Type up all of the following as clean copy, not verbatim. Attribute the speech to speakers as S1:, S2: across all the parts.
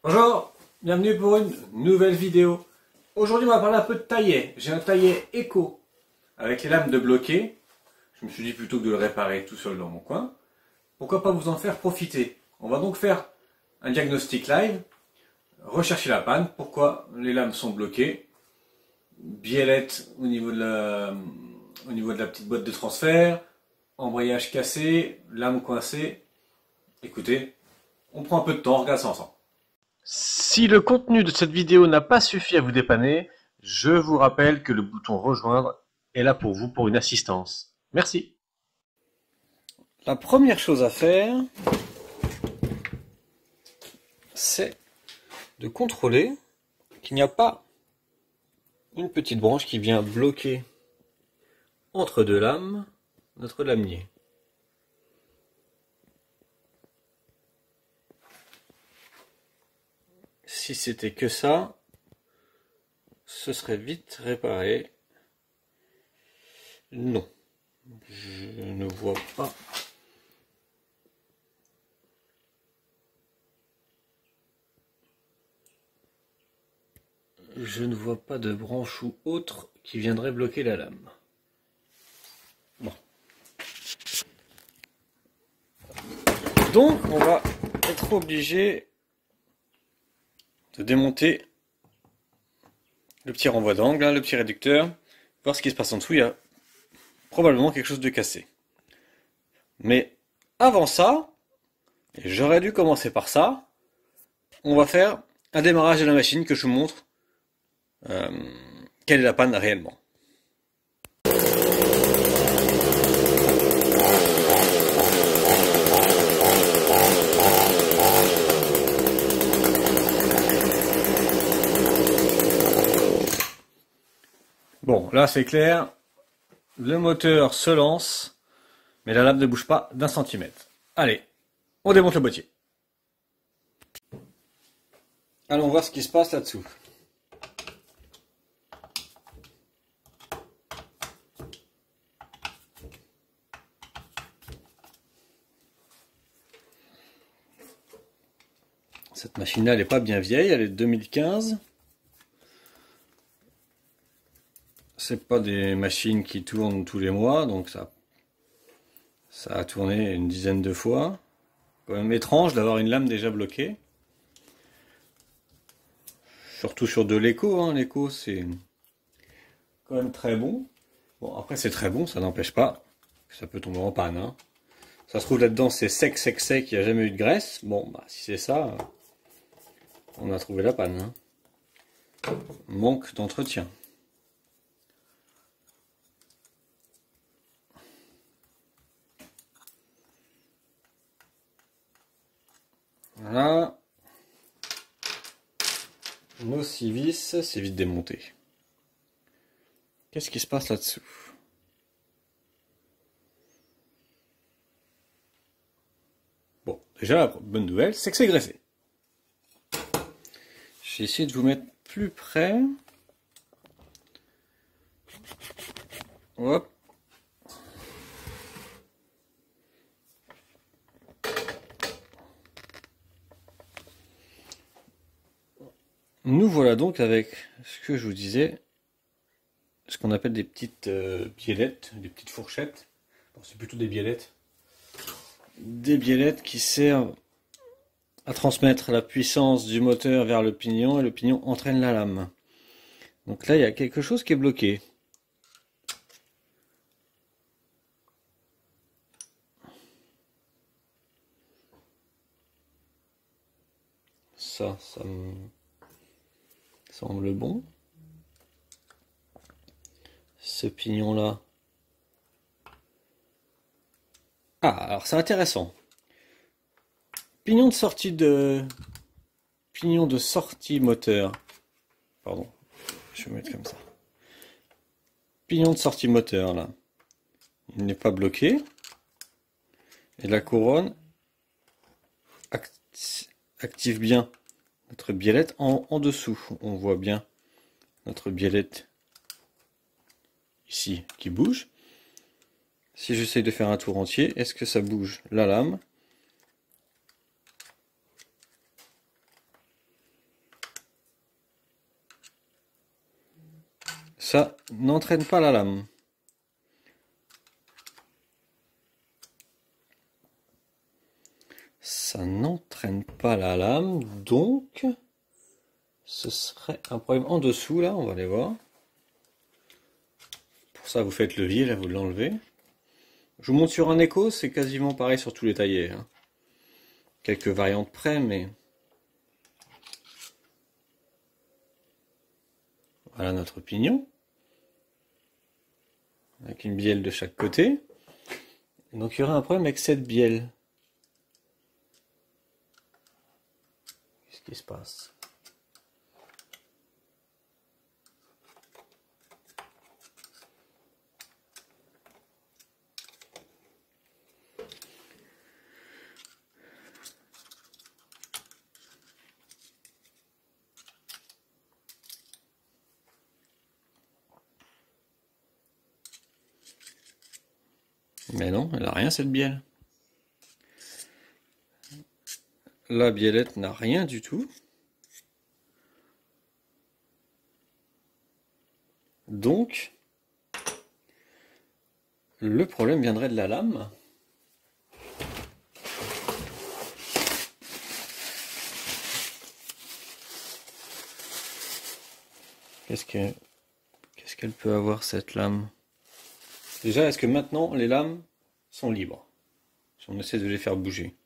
S1: Bonjour, bienvenue pour une nouvelle vidéo. Aujourd'hui on va parler un peu de taillet. J'ai un taillet éco avec les lames de bloquer. Je me suis dit plutôt que de le réparer tout seul dans mon coin, pourquoi pas vous en faire profiter. On va donc faire un diagnostic live, rechercher la panne, pourquoi les lames sont bloquées, biellette au niveau de la petite boîte de transfert, embrayage cassé, lame coincée. Écoutez, on prend un peu de temps, on regarde ça ensemble. Si le contenu de cette vidéo n'a pas suffi à vous dépanner, je vous rappelle que le bouton rejoindre est là pour vous pour une assistance. Merci. La première chose à faire, c'est de contrôler qu'il n'y a pas une petite branche qui vient bloquer entre deux lames notre lamier. Si c'était que ça, ce serait vite réparé. Non, je ne vois pas. Je ne vois pas de branche ou autre qui viendrait bloquer la lame. Bon. Donc, on va être obligé de démonter le petit renvoi d'angle, le petit réducteur, voir ce qui se passe en dessous. Il y a probablement quelque chose de cassé. Mais avant ça, et j'aurais dû commencer par ça, on va faire un démarrage de la machine que je vous montre quelle est la panne réellement. Bon, là c'est clair, le moteur se lance, mais la lame ne bouge pas d'un centimètre. Allez, on démonte le boîtier. Allons voir ce qui se passe là-dessous. Cette machine-là, elle n'est pas bien vieille, elle est de 2015. C'est pas des machines qui tournent tous les mois, donc ça a tourné une dizaine de fois. Quand même étrange d'avoir une lame déjà bloquée. Surtout sur de l'éco, hein. L'éco c'est quand même très bon. Bon, après c'est très bon, ça n'empêche pas que ça peut tomber en panne, hein. Ça se trouve là-dedans c'est sec, il n'y a jamais eu de graisse. Bon, bah si c'est ça, on a trouvé la panne, hein. Manque d'entretien. Voilà. Nos 6 vis, c'est vite démonté. Qu'est-ce qui se passe là-dessous? Bon, déjà la bonne nouvelle, c'est que c'est graissé. Je vais essayer de vous mettre plus près. Hop. Nous voilà donc avec ce que je vous disais, ce qu'on appelle des petites biellettes, des petites fourchettes. Bon, c'est plutôt des biellettes. Des biellettes qui servent à transmettre la puissance du moteur vers le pignon et le pignon entraîne la lame. Donc là, il y a quelque chose qui est bloqué. Ça me semble bon. Ce pignon-là. Ah, alors c'est intéressant. Pignon de sortie moteur. Pardon, je vais mettre comme ça. Pignon de sortie moteur là. Il n'est pas bloqué. Et la couronne active bien notre biellette en dessous. On voit bien notre biellette ici qui bouge. Si j'essaye de faire un tour entier, est-ce que ça bouge la lame? ça n'entraîne pas la lame. Ça n'entraîne pas la lame, donc ce serait un problème en dessous, là, on va aller voir. Pour ça, vous faites le levier, là, vous l'enlevez. Je vous montre sur un écho, c'est quasiment pareil sur tous les taillés. Hein. Quelques variantes près, mais... Voilà notre pignon. Avec une bielle de chaque côté. Et donc il y aurait un problème avec cette bielle. Qu'est-ce qui se passe ? Mais non, elle n'a rien cette bielle. La biellette n'a rien du tout. Donc, le problème viendrait de la lame. Qu'est-ce qu'elle peut avoir cette lame? Déjà, est-ce que maintenant les lames sont libres? Si on essaie de les faire bouger.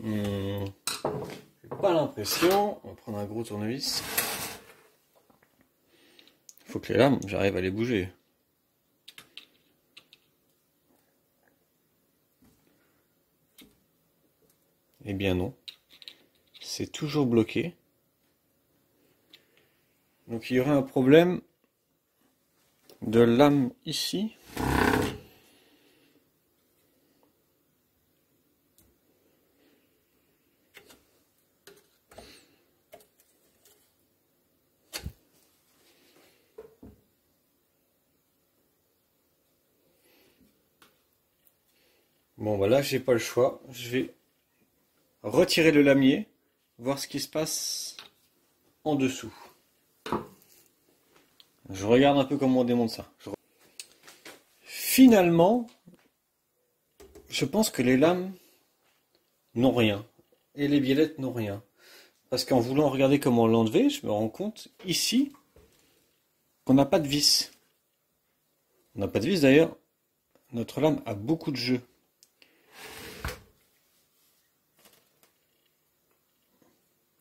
S1: J'ai pas l'impression. On va prendre un gros tournevis. Il faut que les lames, j'arrive à les bouger. Eh bien non. C'est toujours bloqué. Donc il y aurait un problème de lame ici. Bon voilà, j'ai pas le choix. Je vais retirer le lamier, voir ce qui se passe en dessous. Je regarde un peu comment on démonte ça. Finalement, je pense que les lames n'ont rien. Et les biellettes n'ont rien. Parce qu'en voulant regarder comment l'enlever, je me rends compte ici qu'on n'a pas de vis. On n'a pas de vis d'ailleurs. Notre lame a beaucoup de jeu.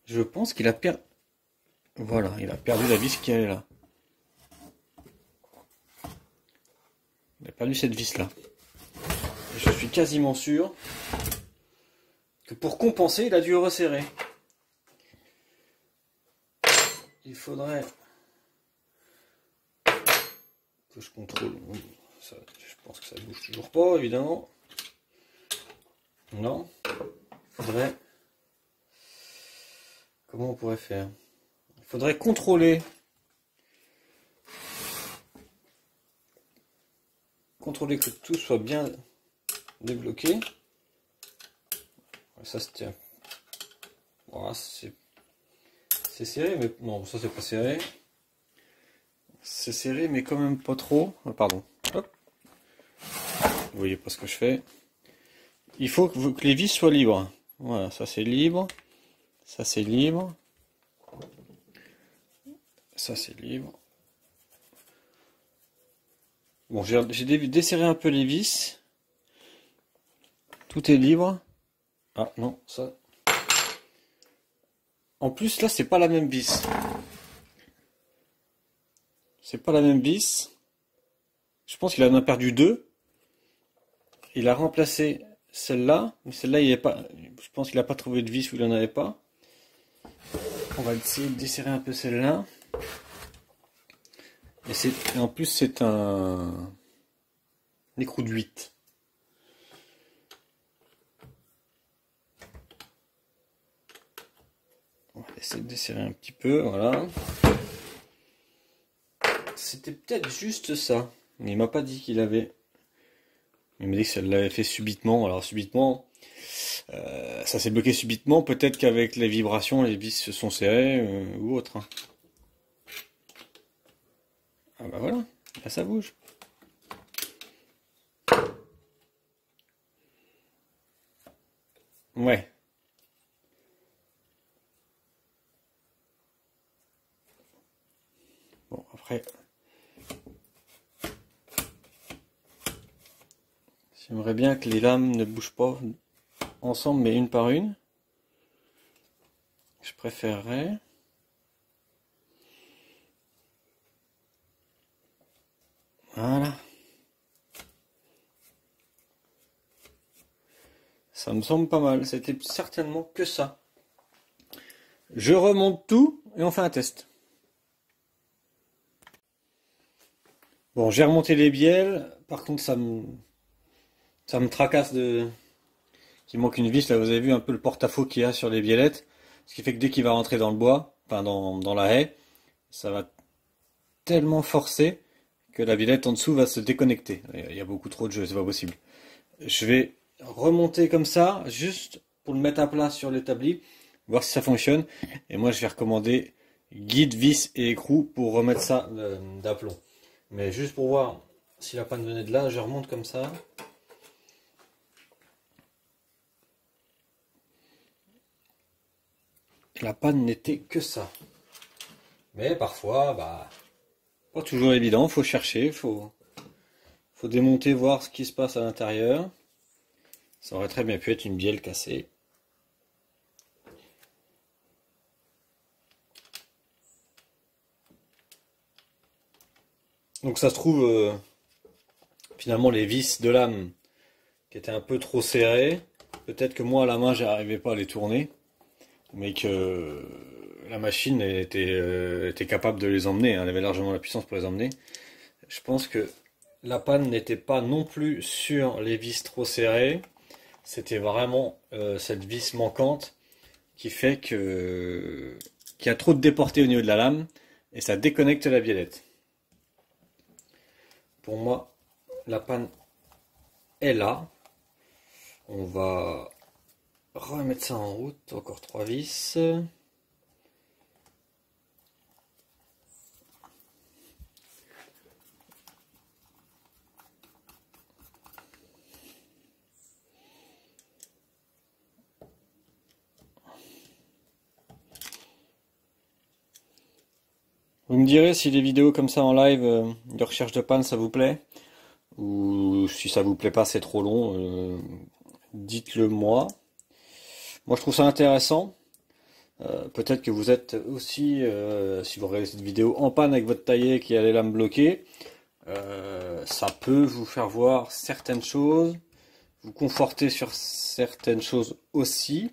S1: Je pense qu'il a perdu. Voilà, il a perdu la vis qui est là. Il a perdu cette vis là. Et je suis quasiment sûr que pour compenser, il a dû resserrer. Il faudrait que je contrôle. Ça, je pense que ça ne bouge toujours pas, évidemment. Non. Il faudrait. Comment on pourrait faire? Il faudrait contrôler. Contrôler que tout soit bien débloqué. Ça se tient. Voilà, c'est serré, mais non, ça c'est pas serré. C'est serré, mais quand même pas trop. Ah, pardon. Hop. Vous voyez pas ce que je fais. Il faut que les vis soient libres. Voilà, ça c'est libre. Ça c'est libre. Ça c'est libre. Bon, j'ai desserré un peu les vis. Tout est libre. Ah non, ça. En plus, là, c'est pas la même vis. C'est pas la même vis. Je pense qu'il en a perdu deux. Il a remplacé celle-là. Mais celle-là, il est pas. Je pense qu'il n'a pas trouvé de vis où il n'en avait pas. On va essayer de desserrer un peu celle-là. Et en plus, c'est un écrou de 8. On va essayer de desserrer un petit peu, voilà. C'était peut-être juste ça. Mais il m'a pas dit qu'il avait Il m'a dit que ça l'avait fait subitement. Alors subitement, ça s'est bloqué subitement. Peut-être qu'avec les vibrations, les vis se sont serrées ou autre. Hein. Ah bah voilà, là ça bouge. Ouais. Bon, après, j'aimerais bien que les lames ne bougent pas ensemble, mais une par une. Je préférerais. Voilà. Ça me semble pas mal. C'était certainement que ça. Je remonte tout et on fait un test. Bon, j'ai remonté les bielles. Par contre, ça me tracasse de qu'il manque une vis. Là, vous avez vu un peu le porte-à-faux qu'il y a sur les biellettes. Ce qui fait que dès qu'il va rentrer dans le bois, enfin dans la haie, ça va tellement forcer que la biellette en dessous va se déconnecter. Il y a beaucoup trop de jeux, c'est pas possible. Je vais remonter comme ça, juste pour le mettre à plat sur l'établi, voir si ça fonctionne. Et moi, je vais recommander guide, vis et écrou pour remettre ça d'aplomb. Mais juste pour voir si la panne venait de là, je remonte comme ça. La panne n'était que ça. Mais parfois, bah, pas toujours évident, faut chercher, faut démonter, voir ce qui se passe à l'intérieur. Ça aurait très bien pu être une bielle cassée. Donc ça se trouve, finalement les vis de lame qui étaient un peu trop serrées. Peut-être que moi à la main j'arrivais pas à les tourner, mais que la machine était capable de les emmener, hein. Elle avait largement la puissance pour les emmener. Je pense que la panne n'était pas non plus sur les vis trop serrées. C'était vraiment cette vis manquante qui fait qu'il y a trop de déporté au niveau de la lame et ça déconnecte la biellette. Pour moi, la panne est là. On va remettre ça en route. Encore 3 vis. Vous me direz si les vidéos comme ça en live de recherche de panne ça vous plaît, ou si ça vous plaît pas, c'est trop long, dites-le moi. Moi je trouve ça intéressant. Peut-être que vous êtes aussi, si vous regardez cette vidéo, en panne avec votre taillet qui a les lames bloquées. Ça peut vous faire voir certaines choses, vous conforter sur certaines choses aussi.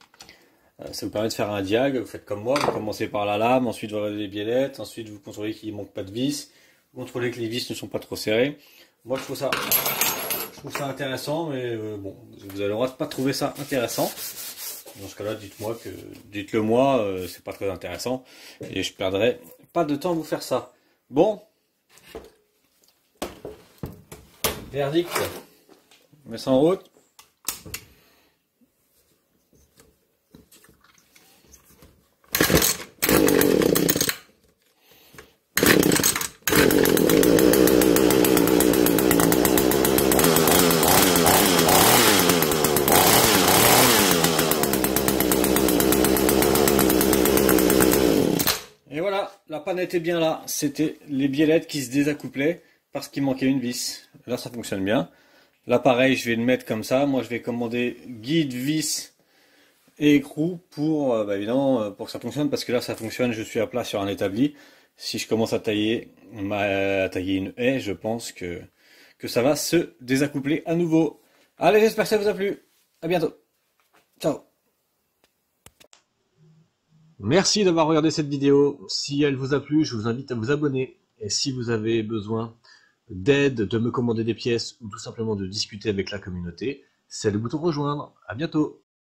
S1: Ça vous permet de faire un diag, vous faites comme moi, vous commencez par la lame, ensuite vous regardez les biellettes, ensuite vous contrôlez qu'il ne manque pas de vis, vous contrôlez que les vis ne sont pas trop serrées. Moi je trouve ça intéressant, mais bon, vous avez le droit de pas trouver ça intéressant. Dans ce cas-là, dites-le moi, c'est pas très intéressant, et je perdrai pas de temps à vous faire ça. Bon, verdict, on met ça en route. Et voilà, la panne était bien là, c'était les biellettes qui se désaccouplaient parce qu'il manquait une vis. Là ça fonctionne bien. Là pareil, je vais le mettre comme ça. Moi je vais commander guide, vis et écrou pour, évidemment, pour que ça fonctionne, parce que là ça fonctionne, je suis à plat sur un établi. Si je commence à tailler une haie, je pense que ça va se désaccoupler à nouveau. Allez, j'espère que ça vous a plu. À bientôt. Ciao. Merci d'avoir regardé cette vidéo. Si elle vous a plu, je vous invite à vous abonner. Et si vous avez besoin d'aide, de me commander des pièces ou tout simplement de discuter avec la communauté, c'est le bouton rejoindre. À bientôt.